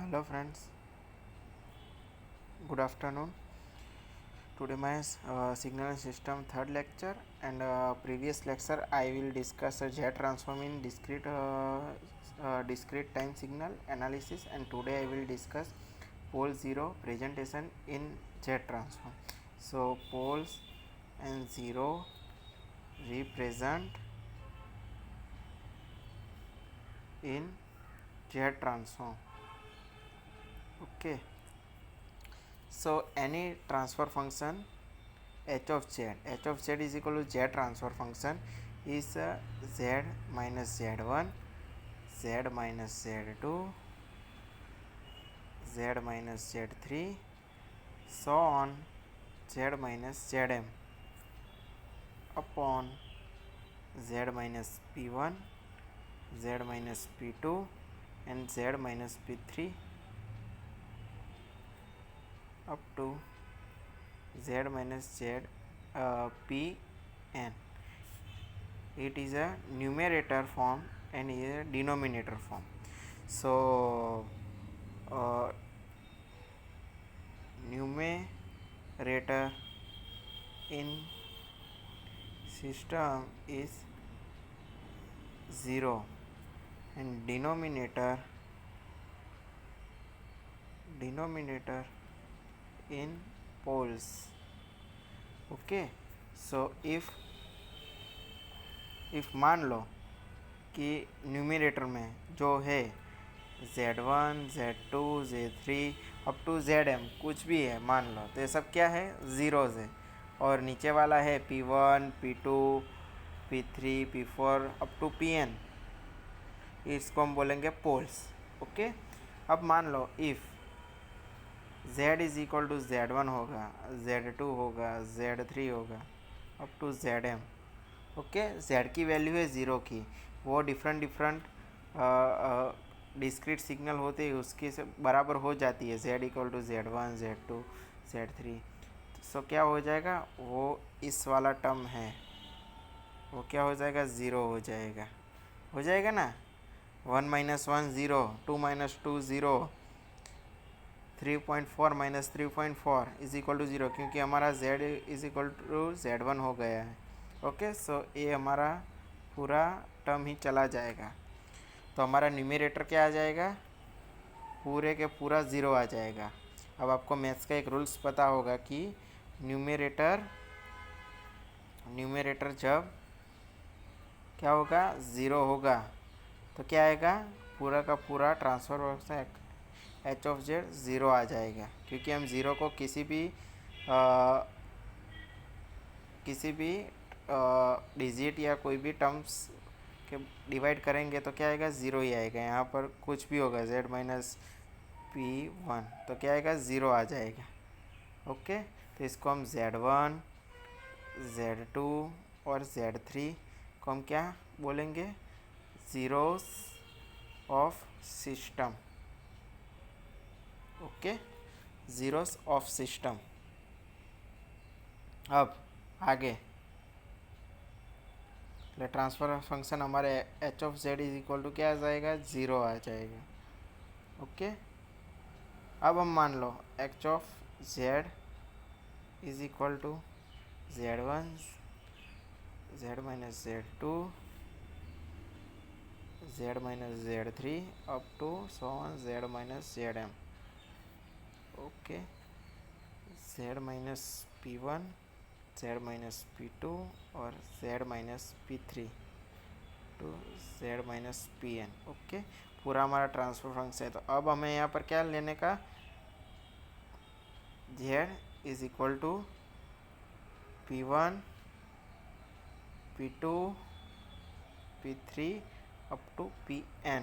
Hello friends, good afternoon. Today my signal system third lecture and previous lecture I will discuss a Z transform in discrete time signal analysis, and today I will discuss pole 0 presentation in Z transform. So poles and 0 represent in Z transform. Okay. So any transfer function h of z is equal to z transfer function is z minus z1, z minus z2, z minus z3, so on z minus zm upon z minus p1, z minus p2 and z minus p3 up to z minus z pn. It is a numerator form and is a denominator form. So numerator in system is 0 and denominator in poles. Okay, so if मान लो कि numerator में जो है z1, z2, z3 up to zm कुछ भी है मान लो, तो ये सब क्या है, ज़ीरोज़ है, और नीचे वाला है p1, p2, p3, p4 up to pn, इसको हम बोलेंगे पोल्स. ओके, अब मान लो if z is equal to z1 होगा, z2 होगा, z3 होगा up to zm. Okay, z की वैल्यू है 0 की, वो डिफरेंट डिस्क्रीट सिग्नल होते हैं उसके से बराबर हो जाती है, z equal to z1, z2, z3. सो क्या हो जाएगा, वो इस वाला टर्म है वो क्या हो जाएगा, 0 हो जाएगा ना. 1 minus 1 0, 2 minus 2 0, 3.4 minus 3.4 is equal to 0, क्योंकि हमारा z is equal to z1 हो गया है. ओके, सो ये हमारा पूरा टर्म ही चला जाएगा, तो हमारा न्यूमरेटर क्या आ जाएगा, पूरे के पूरा 0 आ जाएगा. अब आपको मैथ्स का एक रूल्स पता होगा कि न्यूमरेटर जब क्या होगा, 0 होगा, तो क्या आएगा, पूरा का पूरा transfer function H of Z 0 आ जाएगा, क्योंकि हम 0 को किसी भी डिजिट या कोई भी टर्म्स के डिवाइड करेंगे तो क्या आएगा, 0 ही आएगा. यहाँ पर कुछ भी होगा z माइनस p1 तो क्या आएगा, 0 आ जाएगा. ओके, तो इसको हम z1, z2 और z3 को हम क्या बोलेंगे, zeros of system. Okay, zeros of system. अब आगे ट्रांसफर फंक्शन हमारे H of Z is equal to क्या आ जाएगा, 0 आ जाएगा. ओके, अब हम मान लो H of Z is equal to z1, z minus z2, z minus z3 up to so on z minus zm. Okay, z minus p1, z minus p2 और z minus p3 to z minus pn. Okay, पूरा हमारा transfer function है. तो अब हमें यहाँ पर क्या लेने का, z is equal to p1, p2, p3 up to pn.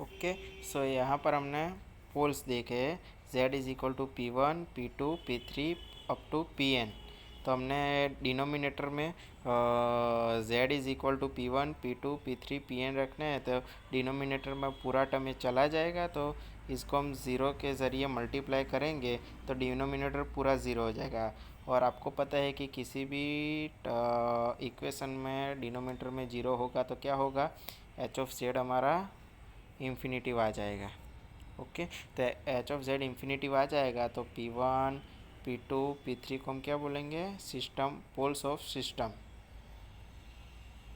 Okay, so यहाँ पर हमने पोल्स देखे हैं, z is equal to p1, p2, p3 up to pn. तो हमने डिनोमिनेटर में z is equal to p1, p2, p3, pn रखना है, तो डिनोमिनेटर में पूरा टर्म ये चला जाएगा, तो इसको हम 0 के ज़रिए मल्टीप्लाई करेंगे तो डिनोमिनेटर पूरा 0 हो जाएगा. और आपको पता है कि किसी भी इक्वेशन में डिनोमिनेटर में 0 होगा तो क्या होगा, एच ऑफ जेड हमारा इन्फिनिटिव आ जाएगा। ओके, तो एच ऑफ जेड इन्फिनिटिव आ जाएगा तो P1 P2 P3 को हम क्या बोलेंगे, system, poles of system.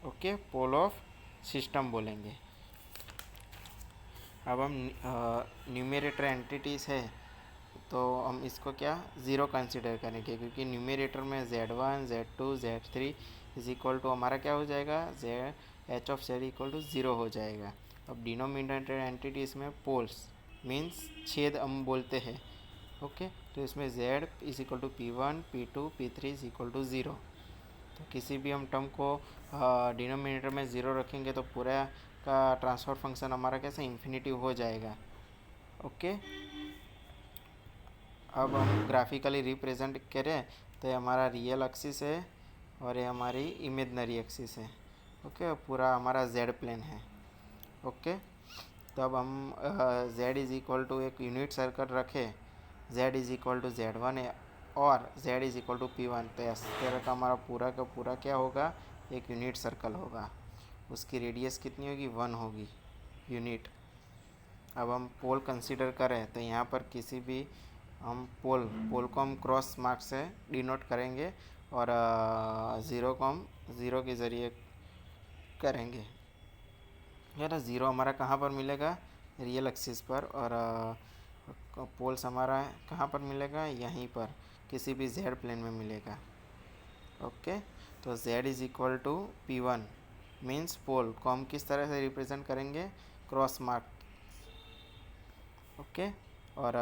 Okay, pole of system बोलेंगे। अब हम न्यूमरेटर एंटिटीज़ है तो हम इसको क्या ज़ीरो कंसिडर करेंगे, क्योंकि न्यूमरेटर में Z1 Z2 Z3 is equal to हमारा क्या हो जाएगा, H of Z equal to zero हो जाएगा। अब डिनोमिनेटर एंटिटीज़ में पोल्स मीन्स छेद हम बोलते हैं। ओके, तो इसमें Z is equal to P1 P2 P3 is equal to zero. तो किसी भी हम टर्म को डिनोमिनेटर में ज़ीरो रखेंगे तो पूरा का ट्रांसफर फंक्शन हमारा कैसे इन्फिनिटिव हो जाएगा। ओके, अब हम ग्राफिकली रिप्रेजेंट करें तो ये हमारा रियल एक्सिस है और ये हमारी इमेजनरी एक्सिस है। ओके, पूरा हमारा जेड प्लेन है। ओके, तो अब हम जेड इज इक्वल टू एक यूनिट सर्कल रखें, Z is equal to Z1 है और Z is equal to P1, तो इस तरह का हमारा पूरा का पूरा क्या होगा, एक यूनिट सर्कल होगा। उसकी रेडियस कितनी होगी, 1 होगी यूनिट। अब हम पोल कंसीडर करें तो यहाँ पर किसी भी हम पोल को हम क्रॉस मार्क से डिनोट करेंगे और ज़ीरो को हम ज़ीरो के ज़रिए करेंगे। यार ज़ीरो हमारा कहाँ पर मिलेगा, रियल एक्सिस पर, और पोल्स हमारा कहाँ पर मिलेगा, यहीं पर किसी भी जेड प्लेन में मिलेगा। ओके, तो Z is equal to P1 means pole को हम किस तरह से रिप्रेजेंट करेंगे, क्रॉस मार्क। ओके, और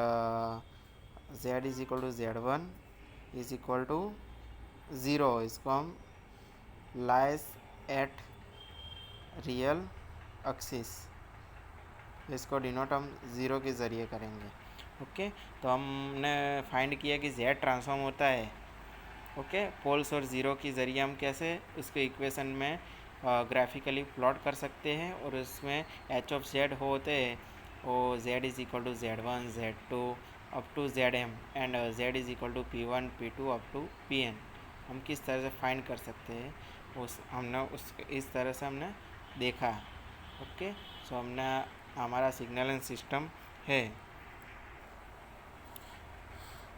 Z is equal to Z1 is equal to zero, इसको हम लाइज एट रियल एक्सिस, इसको डिनोट हम ज़ीरो के ज़रिए करेंगे। ओके, तो हमने फाइंड किया कि Z ट्रांसफॉर्म होता है। ओके, पोल्स और ज़ीरो के ज़रिए हम कैसे उसको इक्वेशन में ग्राफिकली प्लॉट कर सकते हैं, और उसमें एच ऑफ जेड होते हैं वो Z is equal to Z1 Z2 up to ZM and Z is equal to P1 P2 up to Pn हम किस तरह से फाइंड कर सकते हैं, उस हमने उस इस तरह से हमने देखा। ओके, सो हमने हमारा सिग्नल एंड सिस्टम है,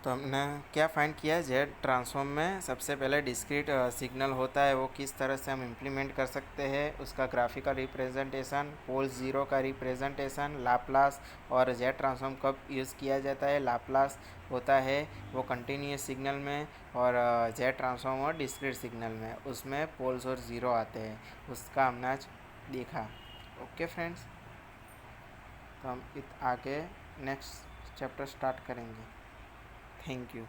तो हमने क्या फाइंड किया, जेड ट्रांसफॉर्म में सबसे पहले डिस्क्रीट सिग्नल होता है वो किस तरह से हम इम्प्लीमेंट कर सकते हैं, उसका ग्राफिकल रिप्रेजेंटेशन, पोल ज़ीरो का रिप्रेजेंटेशन, लाप्लास, और जेड ट्रांसफॉर्म कब यूज़ किया जाता है, लाप्लास होता है वो कंटिन्यूस सिग्नल में, और जेड ट्रांसफॉर्म और डिस्क्रीट सिग्नल में उसमें पोल्स और ज़ीरो आते हैं, उसका हमने आज देखा। ओके फ्रेंड्स, तो हम आगे नेक्स्ट चैप्टर स्टार्ट करेंगे। Thank you.